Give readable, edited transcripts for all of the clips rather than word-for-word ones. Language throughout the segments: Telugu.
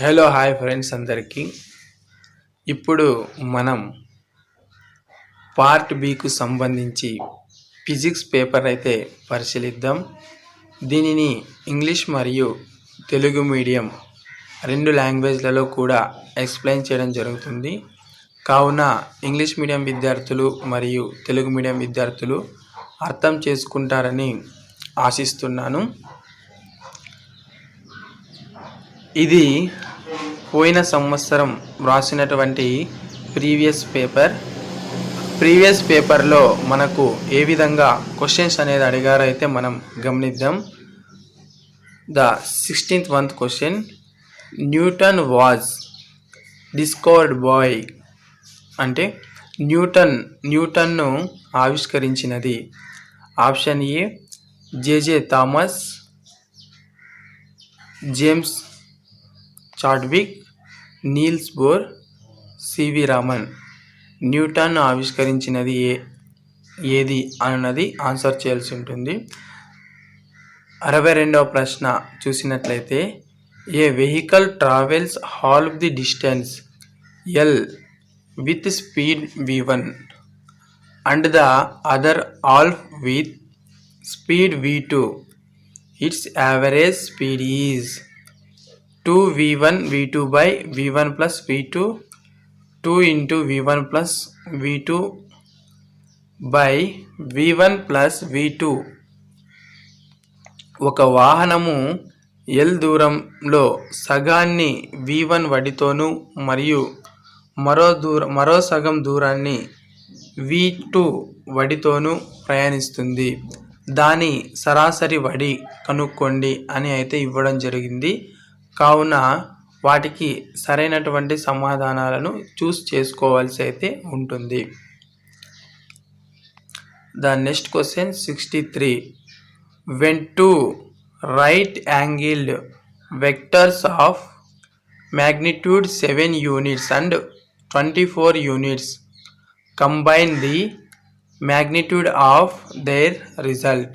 హలో హాయ్ ఫ్రెండ్స్ అందరికీ. ఇప్పుడు మనం పార్ట్ బికు సంబంధించి ఫిజిక్స్ పేపర్ అయితే పరిశీలిద్దాం. దీనిని ఇంగ్లీష్ మరియు తెలుగు మీడియం రెండు లాంగ్వేజ్లలో కూడా ఎక్స్ప్లెయిన్ చేయడం జరుగుతుంది. కావున ఇంగ్లీష్ మీడియం విద్యార్థులు మరియు తెలుగు మీడియం విద్యార్థులు అర్థం చేసుకుంటారని ఆశిస్తున్నాను. ఇది పోయిన సంవత్సరం వ్రాసినటువంటి ప్రీవియస్ పేపర్లో మనకు ఏ విధంగా క్వశ్చన్స్ అనేది అడిగారో అయితే మనం గమనిద్దాం. The 16th question, Newton was discovered by అంటే న్యూటన్ను ఆవిష్కరించినది. Option A JJ Thomson, James Chadwick, Niels Bohr, CV Raman. Newton ఆవిష్కరించినది ఏది అన్నది ఆన్సర్ చేయాల్సి ఉంటుంది. 62వ ప్రశ్న చూసినట్లయితే, a vehicle travels half the distance L with speed v1 and the other half with speed v2. Its average speed is 2v1 v2 by v1 plus v2, 2 into v1 plus v2 by v1 plus v2. ఒక వాహనము ఎల్ దూరంలో సగాన్ని v1 వడితోనూ మరియు మరో సగం దూరాన్ని v2 వడితోనూ ప్రయాణిస్తుంది. దాని సరాసరి వడి కనుక్కోండి అని అయితే ఇవ్వడం జరిగింది. కావున వాటికి సరైనటువంటి సమాధానాలను చూస్ చేసుకోవాల్సి అయితే ఉంటుంది. The next question 63, when two right angled vectors of magnitude 7 units and 24 units combine the magnitude of their result.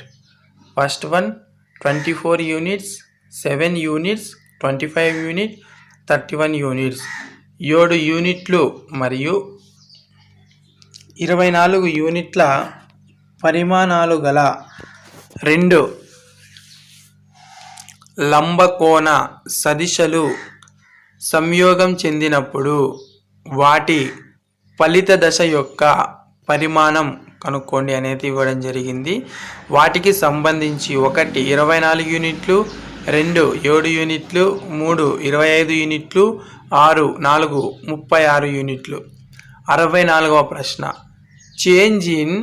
First one 24 units, 7 units, 25 unit, 31 units. 7 యూనిట్లు మరియు 24 యూనిట్ల పరిమాణాలు గల రెండు లంబకోణ సదిశలు సంయోగం చెందినప్పుడు వాటి ఫలిత దశ యొక్క పరిమాణం కనుక్కోండి అనేది ఇవ్వడం జరిగింది. వాటికి సంబంధించి 1 24 యూనిట్లు, 2 7 యూనిట్లు, 3 25 యూనిట్లు, 4 36 యూనిట్లు. 64వ ప్రశ్న, change in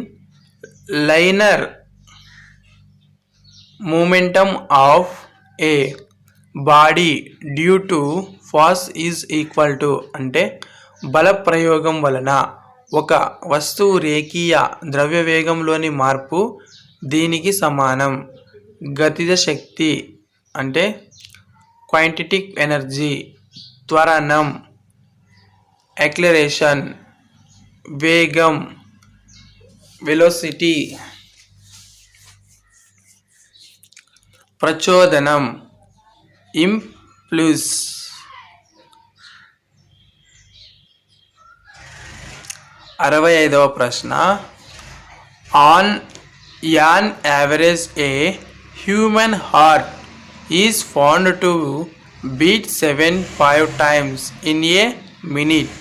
liner momentum of A body due to force is equal to అంటే బల ప్రయోగం వలన ఒక వస్తువు రేఖీయ ద్రవ్యవేగంలోని మార్పు దీనికి సమానం. గతిజ శక్తి అంటే క్వైంటిటిక్ ఎనర్జీ, త్వరణం యాక్సిలరేషన్, వేగం వెలోసిటీ, ప్రచోదనం ఇంపల్స్. 65వ ప్రశ్న, on an average a human heart is found to beat 7.5 times in a minute.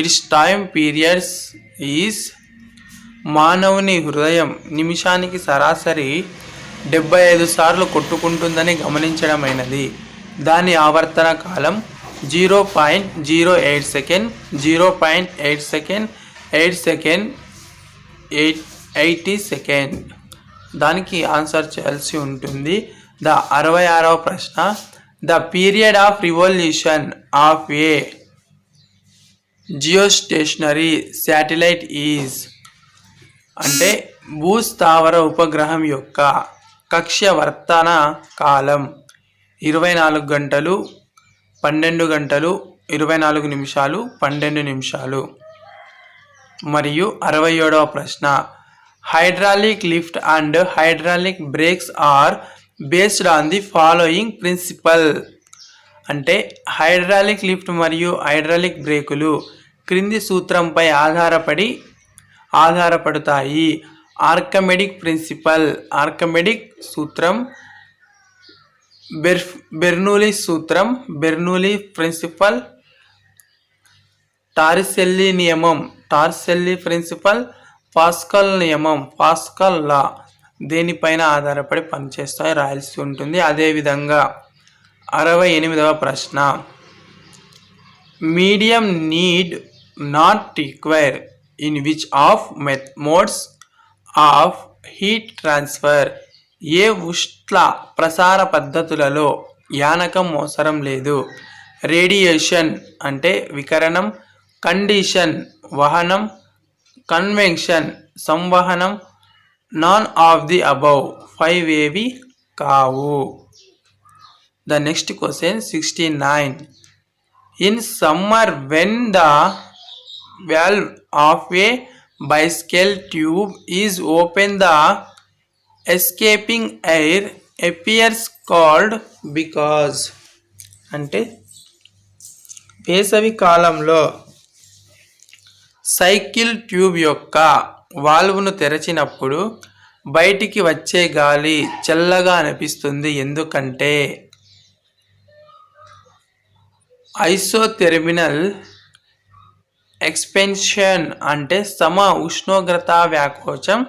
Its time periods is మానవుని హృదయం నిమిషానికి సరాసరి 75 సార్లు కొట్టుకుంటుందని గమనించడమైనది. దాని ఆవర్తన కాలం 0.08 సెకండ్, 0.8 సెకండ్, 8 సెకండ్, 80 సెకండ్. దానికి ఆన్సర్ చేయాల్సి ఉంటుంది. ద 66వ ప్రశ్న, the period of revolution of A geostationary satellite is అంటే భూస్థావర ఉపగ్రహం యొక్క కక్ష్యవర్తన కాలం 24 గంటలు, 12 గంటలు, 24 నిమిషాలు, 12 నిమిషాలు. మరియు 67వ ప్రశ్న, hydraulic lift and hydraulic brakes are based on the following principle అంటే హైడ్రాలిక్ లిఫ్ట్ మరియు హైడ్రాలిక్ బ్రేకులు క్రింది సూత్రంపై ఆధారపడతాయి. ఆర్కమెడిక్ సూత్రం, బెర్నూలీ సూత్రం, Bernoulli principle, Torricelli principle, Pascal నియమం, పాస్కల్ లా దేనిపైన ఆధారపడి పనిచేస్తాయి రాయాల్సి ఉంటుంది. అదేవిధంగా 68వ ప్రశ్న, medium need not require in which of modes of heat transfer? ఏ ఉష్ణ ప్రసార పద్ధతులలో యానకం అవసరం లేదు? రేడియేషన్ అంటే వికిరణం, కండిషన్ వహనం, కన్వెక్షన్ సంవహనం, నాన్ ఆఫ్ ది అబౌవ్ 5 ఏవి కావు. The next question 69. In summer when the valve of a bicycle tube is open, the escaping air appears called because. అంటే వేసవి కాలంలో సైకిల్ ట్యూబ్ యొక్క వాల్వ్ను తెరచినప్పుడు బయటికి వచ్చే గాలి చల్లగా అనిపిస్తుంది. ఎందుకంటే ఐసోథెర్మల్ ఎక్స్పెన్షన్ అంటే సమ ఉష్ణోగ్రత వ్యాకోచం,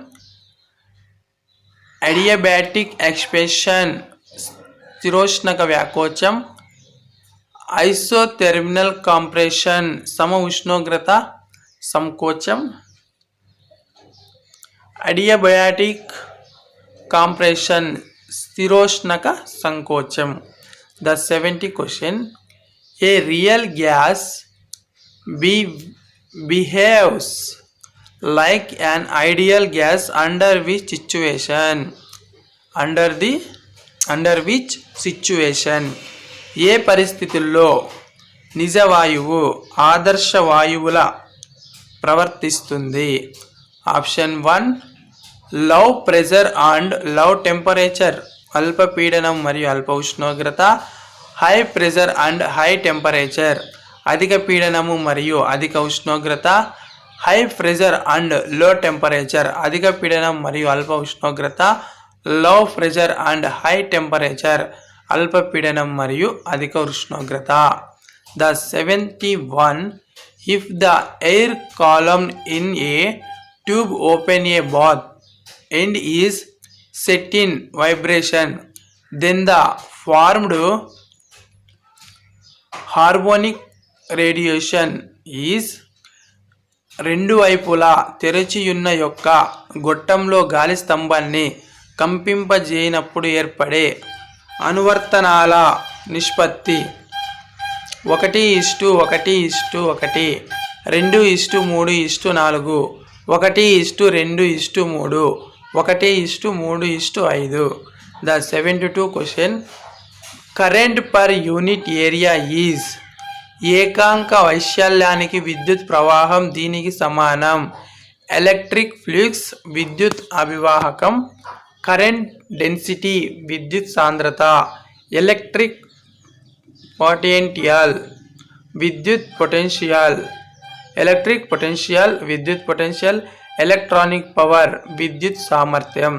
అడియాబాటిక్ ఎక్స్పెన్షన్ స్థిరోష్ణక వ్యాకోచం, ఐసోథెర్మల్ కంప్రెషన్ సమ ఉష్ణోగ్రత సంకోచం, అడియాబాటిక్ కంప్రెషన్ స్థిరోష్ణక సంకోచం. The 70th question. A real gas behaves like an ideal gas under which situation? ఏ పరిస్థితుల్లో నిజ వాయువు ఆదర్శ వాయువుల ప్రవర్తిస్తుంది? Option 1 low pressure and low temperature, అల్ప పీడనం మరియు అల్ప ఉష్ణోగ్రత. High pressure and high temperature, అధిక పీడనము మరియు అధిక ఉష్ణోగ్రత. హై ప్రెషర్ అండ్ లో టెంపరేచర్, అధిక పీడనం మరియు అల్ప ఉష్ణోగ్రత. లో ప్రెషర్ అండ్ హై టెంపరేచర్, అల్ప పీడనం మరియు అధిక ఉష్ణోగ్రత. The 71. If the air column in a tube open a bath and is set in vibration, then the formed harmonic radiation is. రెండు వైపులా తెరచియున్న యొక్క గొట్టంలో గాలి స్తంభాన్ని కంపింపజేయనప్పుడు ఏర్పడే అనువర్తనాల నిష్పత్తి 1:1:1, 2:3:4, 1:2:3, 1:3:5. The 72th question. Current per unit area is. ఏకాంక వైశాల్యానికి విద్యుత్ ప్రవాహం దీనికి సమానం. ఎలక్ట్రిక్ ఫ్లక్స్ విద్యుత్ అభివాహకం. కరెంట్ డెన్సిటీ విద్యుత్ సాంద్రత. ఎలక్ట్రిక్ పొటెన్షియల్ విద్యుత్ పొటెన్షియల్. ఎలక్ట్రిక్ పొటెన్షియల్ విద్యుత్ పొటెన్షియల్. ఎలక్ట్రానిక్ పవర్ విద్యుత్ సామర్థ్యం.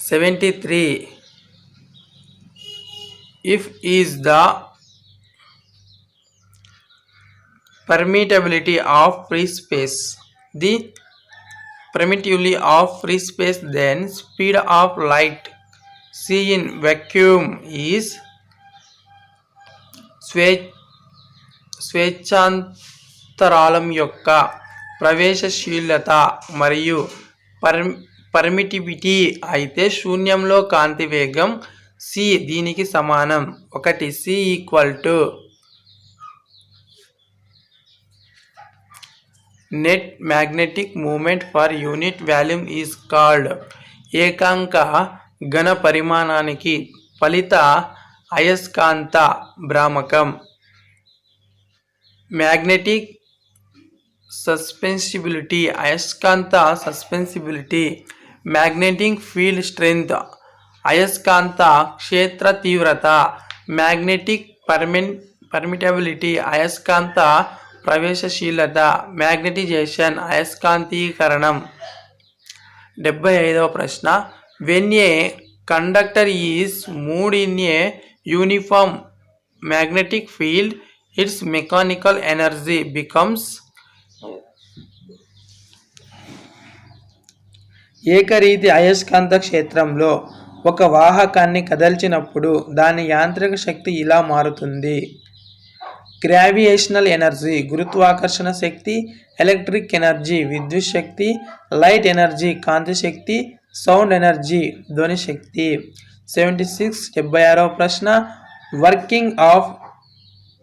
73. If is the permittivity of free space, the permittivity of free space, then speed of light c in vacuum is స్వేచ్ఛాంతరాళం యొక్క ప్రవేశశీలత మరియు పర్మిటివిటీ అయితే శూన్యంలో కాంతి వేగం c దీనికి సమానం. 1 c = net magnetic moment per unit volume is called. ఏకాంక ఘన పరిమాణానికి ఫలిత అయస్కాంత భ్రామకం. మ్యాగ్నెటిక్ సస్పెన్సిబిలిటీ అయస్కాంత సస్పెన్సిబిలిటీ. మ్యాగ్నెటిక్ ఫీల్డ్ స్ట్రెంగ్త్ అయస్కాంత క్షేత్ర తీవ్రత, మ్యాగ్నెటిక్ పర్మిటబిలిటీ, అయస్కాంత ప్రవేశశీలత, మ్యాగ్నెటైజేషన్, అయస్కాంతీకరణం. 75వ ప్రశ్న, when a conductor is moved in a uniform magnetic field it's mechanical energy becomes. ఏకరీతి అయస్కాంత క్షేత్రంలో ఒక వాహకాన్ని కదల్చినప్పుడు దాని యాంత్రిక శక్తి ఇలా మారుతుంది. గ్రావియేషనల్ ఎనర్జీ గురుత్వాకర్షణ శక్తి, ఎలక్ట్రిక్ ఎనర్జీ విద్యుత్ శక్తి, లైట్ ఎనర్జీ కాంతి శక్తి, సౌండ్ ఎనర్జీ ధ్వని శక్తి. 76వ ప్రశ్న, working of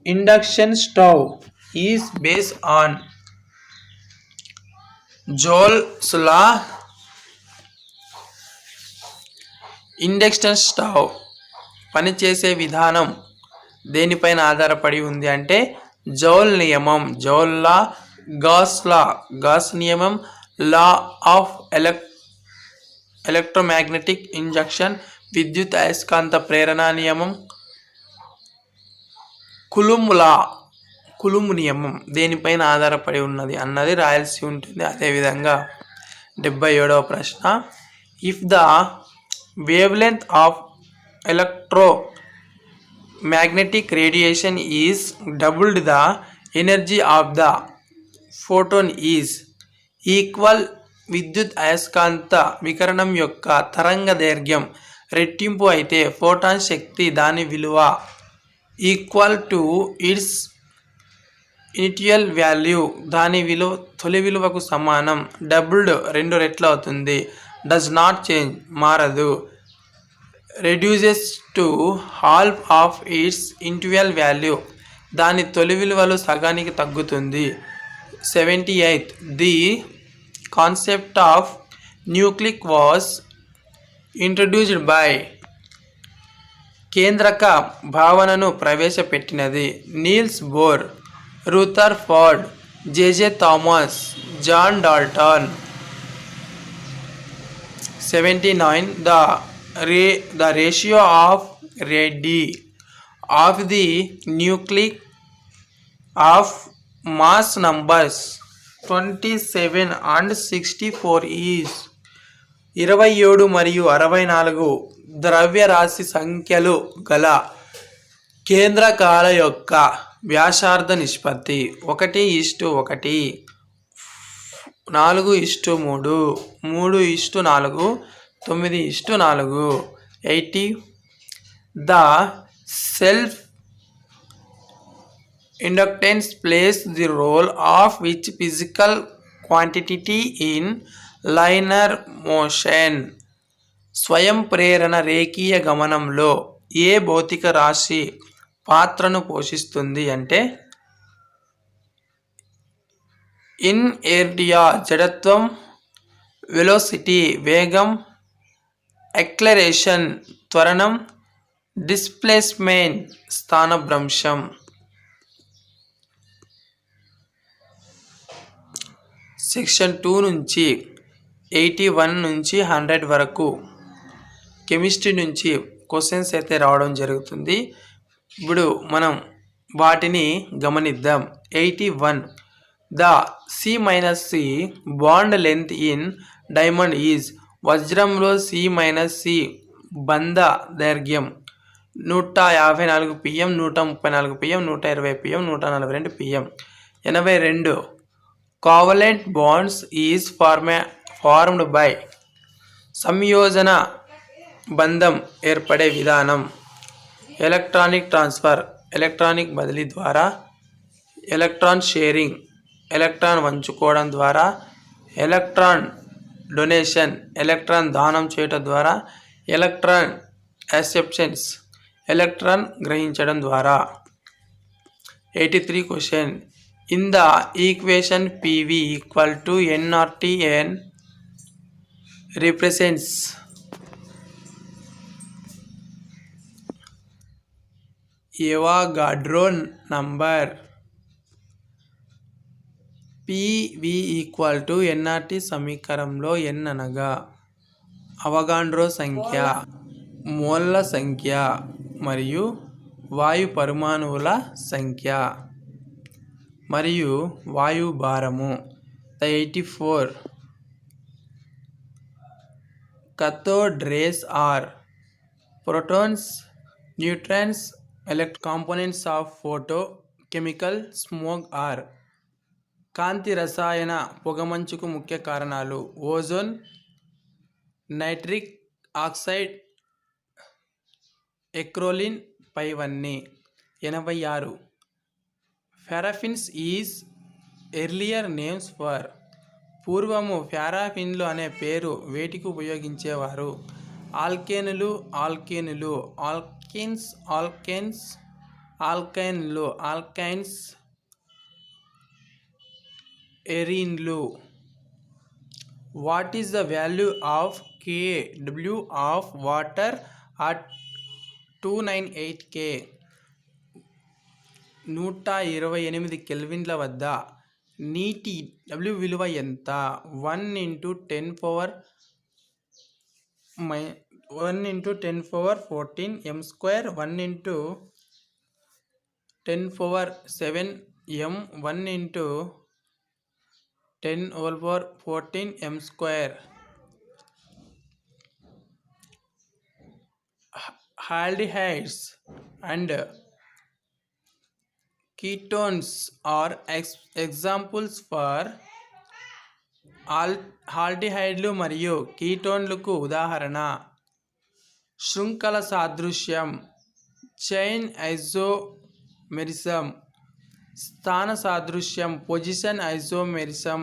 induction stove is based on joules law. Induction stove పనిచేసే విధానం దేనిపైన ఆధారపడి ఉంది అంటే జౌల్ నియమం, జౌల్ లా, గాస్ నియమం, లా ఆఫ్ ఎలక్ట్రోమాగ్నెటిక్ ఇంజక్షన్, విద్యుత్ అయస్కాంత ప్రేరణ నియమం, కులుమ్ నియమం దేనిపైన ఆధారపడి ఉన్నది అన్నది రాయాల్సి ఉంటుంది. అదేవిధంగా 77వ ప్రశ్న, if the wave length of electromagnetic radiation is doubled, the energy of the photon is equal. విద్యుత్ అయస్కాంత వికిరణం యొక్క తరంగ దైర్ఘ్యం రెట్టింపు అయితే ఫోటాన్ శక్తి దాని విలువ equal to its initial value దాని తొలి విలువకు సమానం. డబుల్డ్ 2 రెట్లు అవుతుంది. డస్ నాట్ చేంజ్ మారదు. Reduces to half of its initial value దాని తొలి విలువలు సగానికి తగ్గుతుంది. 78 the concept of nucleus was introduced by కేంద్రక భావనను ప్రవేశపెట్టినది Niels Bohr, Rutherford, JJ Thomson, John Dalton. 79 the ratio of radii of the nuclei of mass numbers 27 and 64 is. 27 మరియు 64 ద్రవ్యరాశి సంఖ్యలు గల కేంద్రకాల యొక్క వ్యాసార్థ నిష్పత్తి 1:1, 4:3, 3:4, 9:4. 80 the self inductance plays the role of which physical quantity in linear motion. స్వయం ప్రేరణ రేఖీయ గమనంలో ఏ భౌతిక రాశి పాత్రను పోషిస్తుంది అంటే ఇన్ఎర్టియా జడత్వం, వెలోసిటీ వేగం, యాక్సిలరేషన్ త్వరణం, డిస్ప్లేస్మెంట్ స్థానభ్రంశం. సెక్షన్ 2 నుంచి 81 నుంచి 100 వరకు కెమిస్ట్రీ నుంచి క్వశ్చన్స్ అయితే రావడం జరుగుతుంది. ఇప్పుడు మనం వాటిని గమనిద్దాం. 81 the C-C bond length in diamond is. వజ్రంలో C-C బంధ దైర్ఘ్యం 154 pm, 134 pm, 120 pm, 142 pm. 82 covalent bonds is formed by. సంయోజన బంధం ఏర్పడే విధానం ఎలక్ట్రానిక్ ట్రాన్స్ఫర్, ఎలక్ట్రానిక్ బదిలీ ద్వారా, ఎలక్ట్రాన్ షేరింగ్, ఎలక్ట్రాన్ వంచుకోవడం ద్వారా, ఎలక్ట్రాన్ డొనేషన్, ఎలక్ట్రాన్ దానం చేయడం ద్వారా, ఎలక్ట్రాన్ యాక్సెప్టెన్స్, ఎలక్ట్రాన్ గ్రహించడం ద్వారా. 83 question, in the equation PV equal to nRT/n represents Avogadro number. PV equal to nRT సమీకరణంలో n అనగా అవగాడ్రో సంఖ్య, మోల్ల సంఖ్య మరియు వాయు పరమాణువుల సంఖ్య మరియు వాయు భారము. The 84 cathode rays are protons, neutrons, components of photochemical smoke are. కాంతి రసాయన పొగమంచుకు ముఖ్య కారణాలు ఓజోన్, నైట్రిక్ ఆక్సైడ్, ఎక్రోలిన్ పైవన్నీ. 86 paraffins is earlier names for. పూర్వము పారాఫిన్లు అనే పేరు వేటికి ఉపయోగించేవారు? ఆల్కేనులు, ఆల్కీనులు, ఆల్కిన్స్, ఆల్కేన్స్, ఆల్కైన్లు, ఆల్కైన్స్, ఎరీన్లు. What is the value of Kw of water at 298 K? 128 కెల్విన్ల వద్ద నీటి W విలువ ఎంత? 1 × 10⁻14 m², 1 × 10⁻7 m, 1 × 10⁻14 m². Aldehydes and ketones are examples for. ఆల్డిహైడ్లు మరియు కీటోన్లకు ఉదాహరణ శృంఖల సాదృశ్యం, చైన్ ఐసోమెరిజం, స్థాన సాదృశ్యం, పొజిషన్ ఐసోమెరిజం,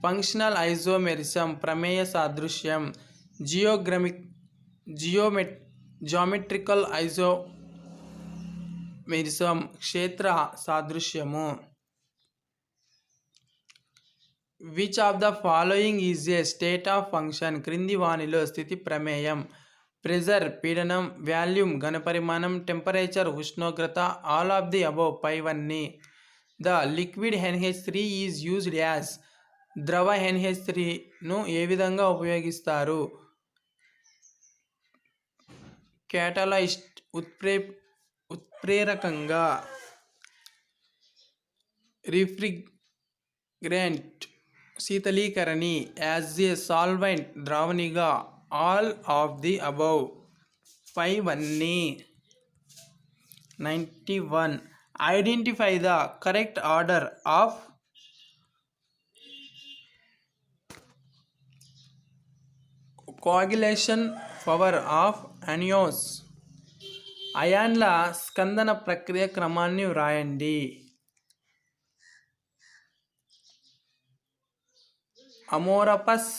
ఫంక్షనల్ ఐసోమెరిజం, ప్రమేయ సాదృశ్యం, జియోమెట్రికల్ ఐసోమెరిజం, క్షేత్ర సాదృశ్యము. Which of the following is a state of function? క్రింది వానిలో స్థితి ప్రమేయం. ప్రెజర్ పీడనం, వాల్యూమ్ ఘనపరిమాణం, టెంపరేచర్ ఉష్ణోగ్రత, ఆల్ ఆఫ్ ది అబోవ్ పైవన్నీ. The liquid NH3 is used as. ద్రవ NH3ను ఏ విధంగా ఉపయోగిస్తారు? క్యాటలైస్ట్ ఉత్ప్రేరకంగా, రిఫ్రిగ్రెంట్ శీతలీకరణి, యాజ్ ఏ సాల్వెంట్ ద్రావణిగా, ఆల్ ఆఫ్ ది అబౌవ్ పైవన్నీ. 91 identify the correct order of coagulation power of anions. అయాన్ల స్కందన ప్రక్రియ క్రమాన్ని వ్రాయండి. Amorphous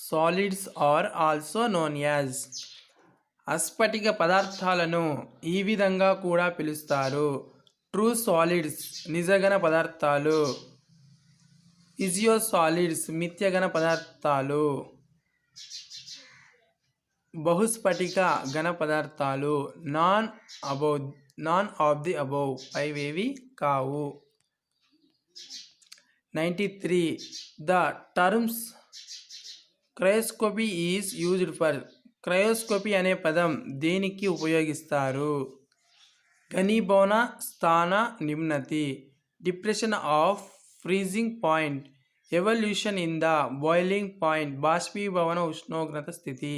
solids are also known as. అస్ఫటిక పదార్థాలను ఈ విధంగా కూడా పిలుస్తారు. ట్రూ సాలిడ్స్ నిజఘన పదార్థాలు, ఇజియోసాలిడ్స్ మిథ్యఘన పదార్థాలు, బహుస్ఫటిక ఘన పదార్థాలు, నాన్ ఆఫ్ ది అబౌవ్ పైవేవి కావు. 93 the terms cryoscopy is used for. Cryoscopy అనే పదం దేనికి ఉపయోగిస్తారు? ఘనీభవన స్థాన నిమ్నతి, depression of freezing point, evolution in the boiling point, బాష్పీభవన ఉష్ణోగ్రత స్థితి,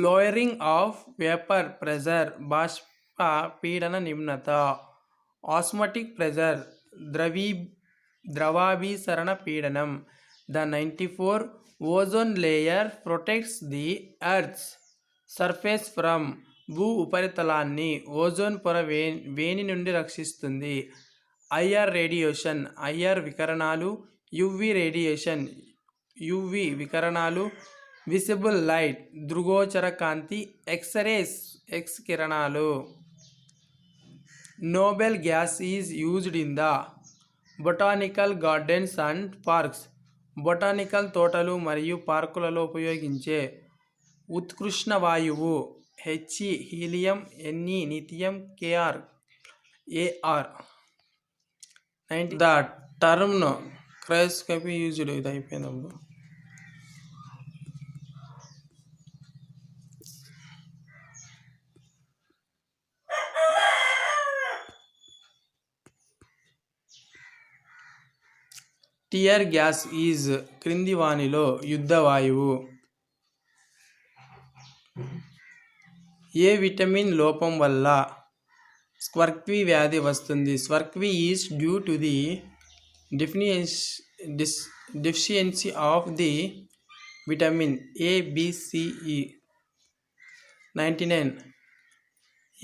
లోయరింగ్ ఆఫ్ వేపర్ ప్రెజర్, బాష్ప పీడన నిమ్నత, ఆస్మాటిక్ ప్రెజర్, ద్రవాభిసరణ పీడనం. The 94 ozone layer protects the earth's surface from. భూ ఉపరితలాన్ని ఓజోన్ పొర వేని నుండి రక్షిస్తుంది. ఐఆర్ రేడియేషన్, ఐఆర్ వికిరణాలు, యువి రేడియేషన్, యువి వికిరణాలు, విజిబుల్ లైట్, దృగోచర కాంతి, ఎక్స్రేస్, ఎక్స్ కిరణాలు. Noble gas is used in the botanical gardens and parks. Botanical తోటలు మరియు పార్కులలో ఉపయోగించే ఉత్కృష్ణ వాయువు He హీలియం, Ne నిథియం, Kr AR. The term cryoscopy used. ఇది అయిపోయినప్పుడు టియర్ గ్యాస్ ఈజ్ క్రింది వానిలో యుద్ధ వాయువు. ఏ విటమిన్ లోపం వల్ల స్క్వర్క్వీ వ్యాధి వస్తుంది? Scurvy is due to the deficiency of the vitamin A, B, C, E. 99.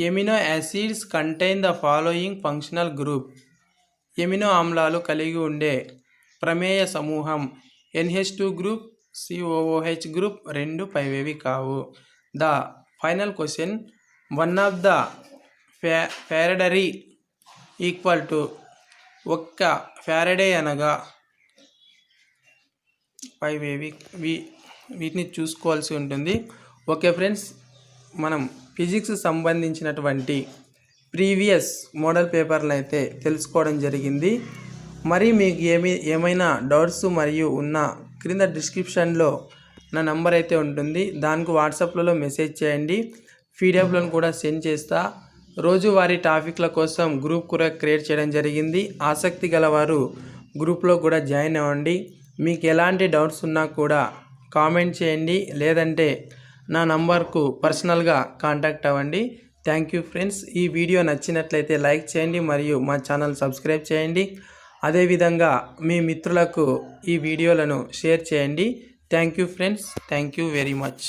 Amino acids contain the following functional group. Amino ఆమ్లాలు కలిగి ఉండే ప్రమేయ సమూహం NH2 గ్రూప్, COOH గ్రూప్ రెండు పైవేవి కావు. The final question, one of the Faraday equal to ఒక్క ఫారడే అనగా పైవేవి, వీటిని చూసుకోవాల్సి ఉంటుంది. ఓకే ఫ్రెండ్స్, మనం ఫిజిక్స్ సంబంధించినటువంటి ప్రీవియస్ మోడల్ పేపర్లు అయితే తెలుసుకోవడం జరిగింది. మరి మీకు ఏమైనా డౌట్స్ మరియు ఉన్న క్రింద డిస్క్రిప్షన్లో నా నంబర్ అయితే ఉంటుంది, దానికి వాట్సాప్లలో మెసేజ్ చేయండి. పీడిఎఫ్లను కూడా సెండ్ చేస్తా. రోజువారీ టాపిక్ల కోసం గ్రూప్ కూడా క్రియేట్ చేయడం జరిగింది. ఆసక్తి గలవారు గ్రూప్లో కూడా జాయిన్ అవ్వండి. మీకు ఎలాంటి డౌట్స్ ఉన్నా కూడా కామెంట్ చేయండి, లేదంటే నా నంబర్కు పర్సనల్గా కాంటాక్ట్ అవ్వండి. Thank you friends. ఈ వీడియో నచ్చినట్లయితే లైక్ చేయండి మరియు మా ఛానల్ సబ్స్క్రైబ్ చేయండి. అదేవిధంగా మీ మిత్రులకు ఈ వీడియోలను షేర్ చేయండి. Thank you friends. Thank you very much.